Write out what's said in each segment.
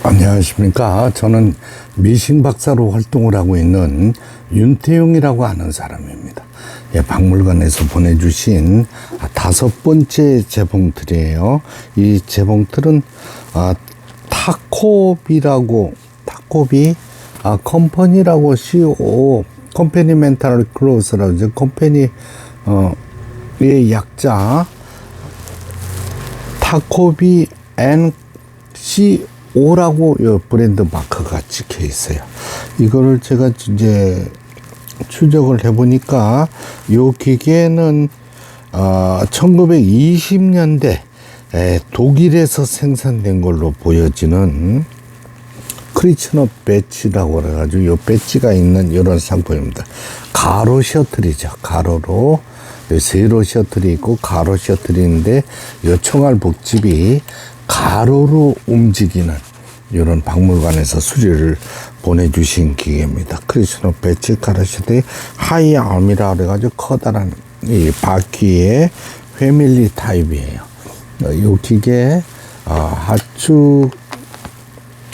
안녕하십니까. 저는 미신 박사로 활동을 하고 있는 윤태용이라고 하는 사람입니다. 예, 박물관에서 보내주신 5번째 재봉틀이에요. 이 재봉틀은 컴퍼니라고 CO 컴퍼니 멘탈 클로스라고 이제 컴퍼니의 약자 타코비 NCO라고 이 브랜드 마크가 찍혀 있어요. 이거를 제가 이제 추적을 해보니까 이 기계는 1920년대 독일에서 생산된 걸로 보여지는 크리츠너 배치라고 그래가지고 이 배치가 있는 이런 상품입니다. 가로 셔틀이죠. 가로로 세로 셔틀이 있고 가로 셔틀이 있는데 이 총알 복집이 가로로 움직이는 이런 박물관에서 수리를 보내주신 기계입니다. 크리스노 배치 가로 셔틀이 하이 아미라 그래가지고 커다란 이 바퀴의 패밀리 타입이에요. 이 기계 하추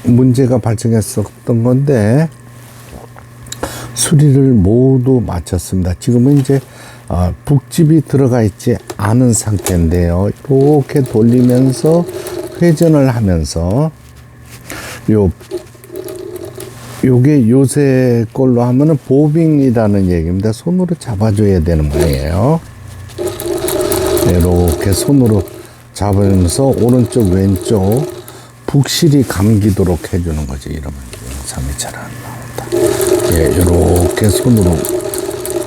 문제가 발생했었던 건데 수리를 모두 마쳤습니다. 지금은 이제 북집이 들어가 있지 않은 상태인데요. 이렇게 돌리면서 회전을 하면서 요게 요새 걸로 하면은 보빙이라는 얘기입니다. 손으로 잡아줘야 되는 거예요. 이렇게 손으로 잡으면서 오른쪽 왼쪽 북실이 감기도록 해주는 거지. 이러면 영상이 잘 안 나온다. 예, 이렇게 손으로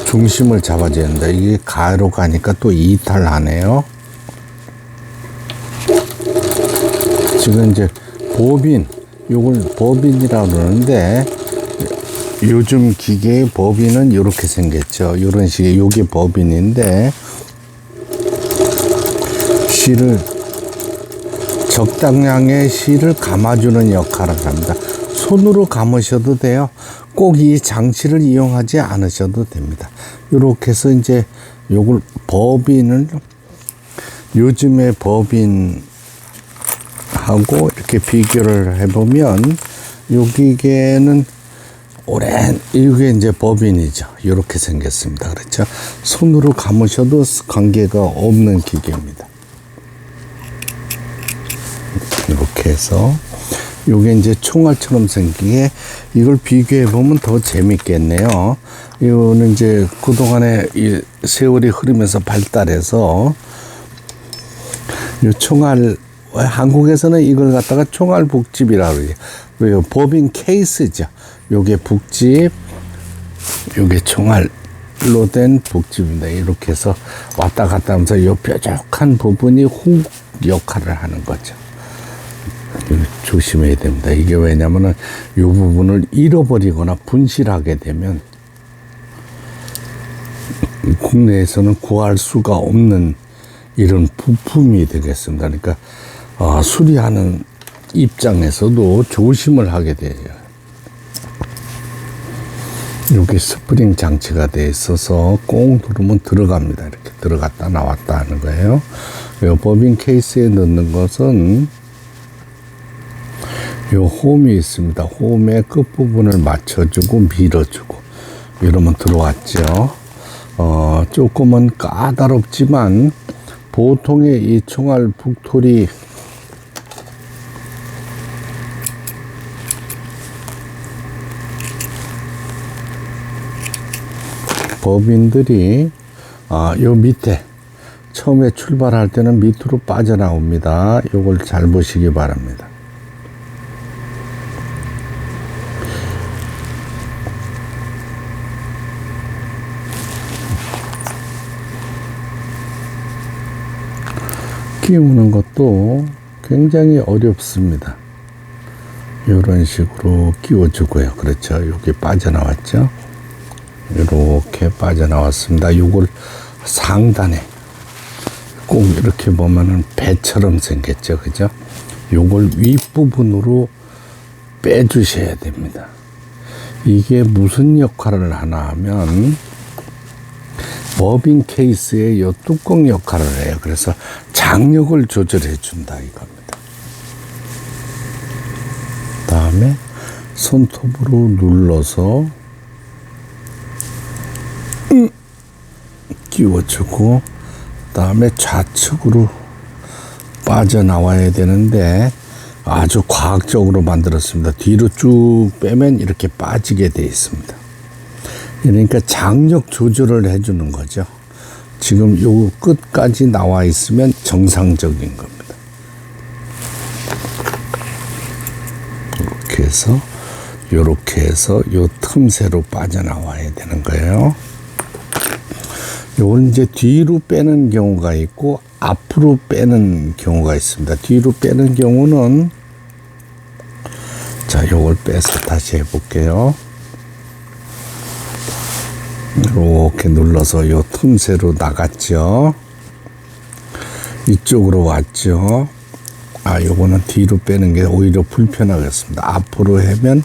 중심을 잡아줘야 된다. 이게 가로 가니까 또 이탈하네요. 지금 이제 요걸 법인이라고 그러는데 요즘 기계의 법인은 이렇게 생겼죠. 이런 식의 요게 법인인데 적당량의 실을 감아주는 역할을 합니다. 손으로 감으셔도 돼요. 꼭 이 장치를 이용하지 않으셔도 됩니다. 이렇게 해서 이제 요걸 요즘의 법인하고 이렇게 비교를 해보면 요 기계는 이게 이제 법인이죠. 이렇게 생겼습니다. 그렇죠? 손으로 감으셔도 관계가 없는 기계입니다. 이렇게 해서 요게 이제 총알처럼 생기게 이걸 비교해 보면 더 재밌겠네요. 이거는 이제 그동안에 이 세월이 흐르면서 발달해서 요 총알 한국에서는 이걸 갖다가 총알 북집이라고 그래요. 왜요? 법인 케이스죠. 요게 북집, 요게 총알로 된 북집입니다. 이렇게 해서 왔다 갔다 하면서 요 뾰족한 부분이 훅 역할을 하는 거죠. 조심해야 됩니다. 이게 왜냐면은 이 부분을 잃어버리거나 분실하게 되면 국내에서는 구할 수가 없는 이런 부품이 되겠습니다. 그러니까 수리하는 입장에서도 조심을 하게 돼요. 여기 스프링 장치가 되어 있어서 꽁 누르면 들어갑니다. 이렇게 들어갔다 나왔다 하는 거예요. 이 법인 케이스에 넣는 것은 요 홈이 있습니다. 홈의 끝부분을 맞춰주고 밀어주고 이러면 들어왔죠. 조금은 까다롭지만 보통의 이 총알 북토리 법인들이 요 밑에 처음에 출발할 때는 밑으로 빠져나옵니다. 요걸 잘 보시기 바랍니다. 끼우는 것도 굉장히 어렵습니다. 이런 식으로 끼워주고요. 그렇죠. 여기 빠져나왔죠. 이렇게 빠져나왔습니다. 이걸 상단에 꼭 이렇게 보면은 배처럼 생겼죠. 그죠? 이걸 윗부분으로 빼주셔야 됩니다. 이게 무슨 역할을 하나 하면 법인 케이스의 요 뚜껑 역할을 해요. 그래서 장력을 조절해 준다 이겁니다. 다음에 손톱으로 눌러서 끼워주고, 그 다음에 좌측으로 빠져나와야 되는데 아주 과학적으로 만들었습니다. 뒤로 쭉 빼면 이렇게 빠지게 되어 있습니다. 그러니까 장력 조절을 해주는 거죠. 지금 요 끝까지 나와 있으면 정상적인 겁니다. 이렇게 해서 요 틈새로 빠져나와야 되는 거예요. 요건 이제 뒤로 빼는 경우가 있고 앞으로 빼는 경우가 있습니다. 뒤로 빼는 경우는, 자, 요걸 빼서 다시 해볼게요. 이렇게 눌러서 요 틈새로 나갔죠. 이쪽으로 왔죠. 요거는 뒤로 빼는 게 오히려 불편하겠습니다. 앞으로 하면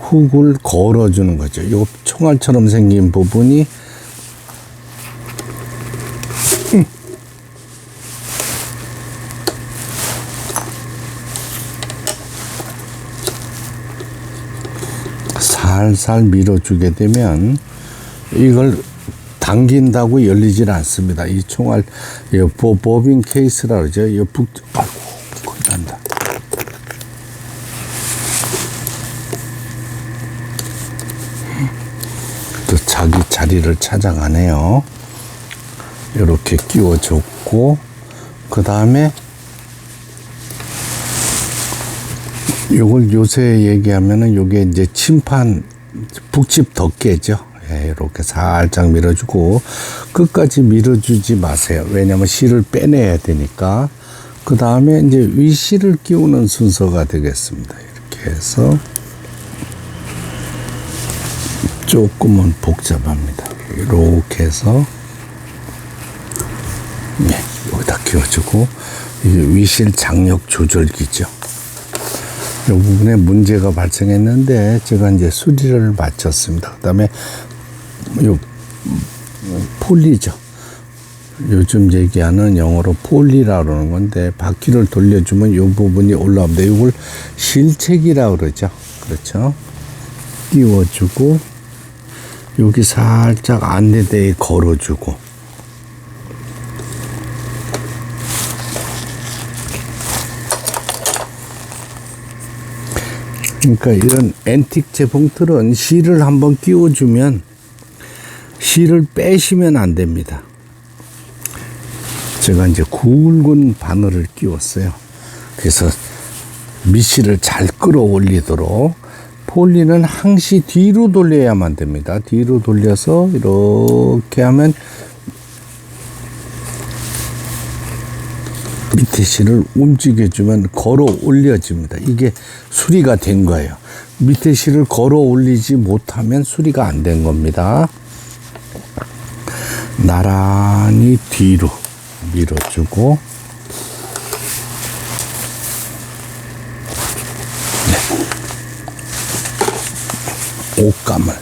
훅을 걸어주는 거죠. 요 총알처럼 생긴 부분이 살살 밀어주게 되면 이걸 당긴다고 열리질 않습니다. 이 총알, 이 보빈 케이스라 그러죠. 이 거의 난다. 또 자기 자리를 찾아가네요. 이렇게 끼워줬고, 그 다음에 요걸 요새 얘기하면은 요게 이제 침판 북집 덮개죠. 이렇게 살짝 밀어주고, 끝까지 밀어주지 마세요. 왜냐면 실을 빼내야 되니까. 그 다음에 이제 위실을 끼우는 순서가 되겠습니다. 이렇게 해서 조금은 복잡합니다. 이렇게 해서 여기다 끼워주고, 이게 위실 장력 조절기죠. 이 부분에 문제가 발생했는데 제가 이제 수리를 마쳤습니다. 그 다음에 요 폴리죠. 요즘 얘기하는 영어로 폴리라 그러는 건데, 바퀴를 돌려주면 이 부분이 올라옵니다. 이걸 실책이라 그러죠. 그렇죠. 끼워주고, 여기 살짝 안내대에 걸어주고, 그러니까 이런 앤틱 제품들은 실을 한번 끼워주면 실을 빼시면 안 됩니다. 제가 이제 굵은 바늘을 끼웠어요. 그래서 밑실을 잘 끌어올리도록. 폴리는 항시 뒤로 돌려야만 됩니다. 뒤로 돌려서 이렇게 하면 밑에 실을 움직여주면 걸어 올려집니다. 이게 수리가 된 거예요. 밑에 실을 걸어 올리지 못하면 수리가 안 된 겁니다. 나란히 뒤로 밀어주고, 옷감을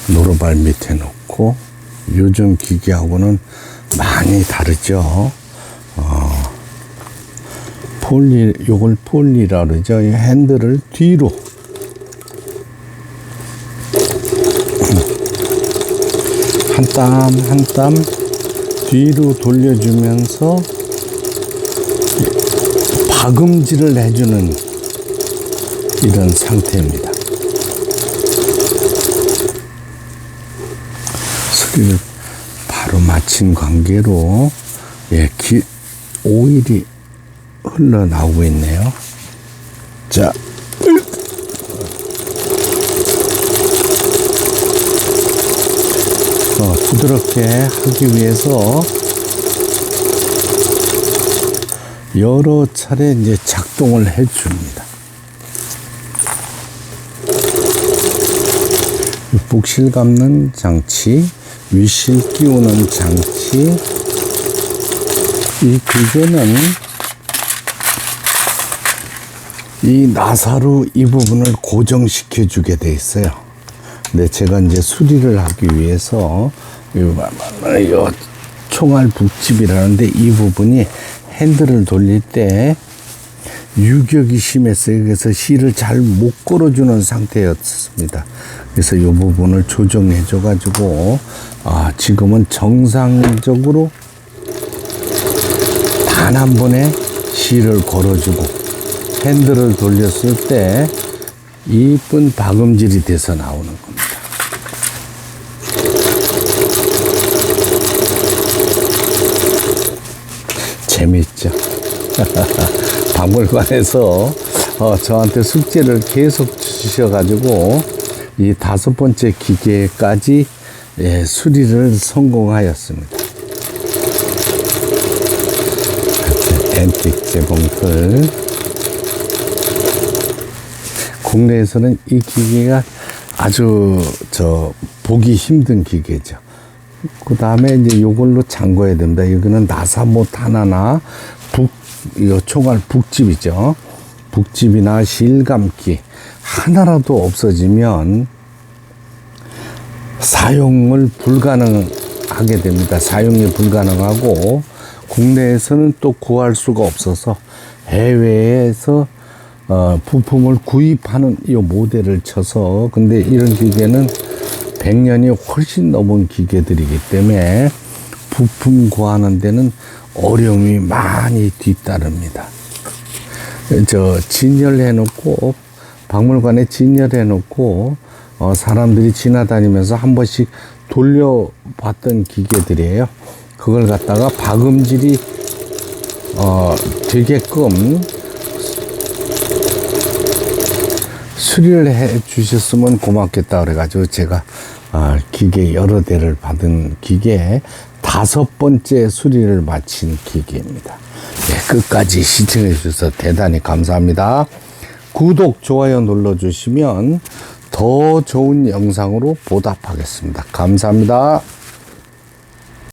노루발 밑에 놓고, 요즘 기계하고는 많이 다르죠. 요걸 폴리라 그러죠. 이 핸들을 뒤로 한 땀 한 땀 뒤로 돌려주면서 박음질을 해주는 이런 상태입니다. 수리를 바로 마친 관계로 오일이 흘러나오고 있네요. 자, 부드럽게 하기 위해서 여러 차례 이제 작동을 해 줍니다. 북실 감는 장치, 위실 끼우는 장치, 이 기계는 이 나사로 이 부분을 고정시켜 주게 돼 있어요. 근데 제가 이제 수리를 하기 위해서 이 총알 북집이라는데, 이 부분이 핸들을 돌릴 때 유격이 심했어요. 그래서 실을 잘 못 걸어주는 상태였습니다. 그래서 이 부분을 조정해 줘 가지고 지금은 정상적으로 단 한 번에 실을 걸어주고 핸들을 돌렸을 때 이쁜 박음질이 돼서 나오는 겁니다. 재밌죠? 박물관에서 저한테 숙제를 계속 주셔가지고 이 5번째 기계까지 수리를 성공하였습니다. 앤틱 재봉틀. 국내에서는 이 기계가 아주 보기 힘든 기계죠. 그 다음에 이제 요걸로 잠궈야 됩니다. 여기는 나사못 하나나 이 총알 북집이죠. 북집이나 실감기 하나라도 없어지면 사용을 불가능하게 됩니다. 사용이 불가능하고 국내에서는 또 구할 수가 없어서 해외에서 부품을 구입하는 이 모델을 쳐서, 근데 이런 기계는 100년이 훨씬 넘은 기계들이기 때문에 부품 구하는 데는 어려움이 많이 뒤따릅니다. 진열해 놓고, 박물관에 진열해 놓고 사람들이 지나다니면서 한 번씩 돌려봤던 기계들이에요. 그걸 갖다가 박음질이 되게끔 수리를 해 주셨으면 고맙겠다 그래가지고 제가 기계 여러 대를 받은 기계 5번째 수리를 마친 기계입니다. 끝까지 시청해 주셔서 대단히 감사합니다. 구독, 좋아요 눌러주시면 더 좋은 영상으로 보답하겠습니다. 감사합니다.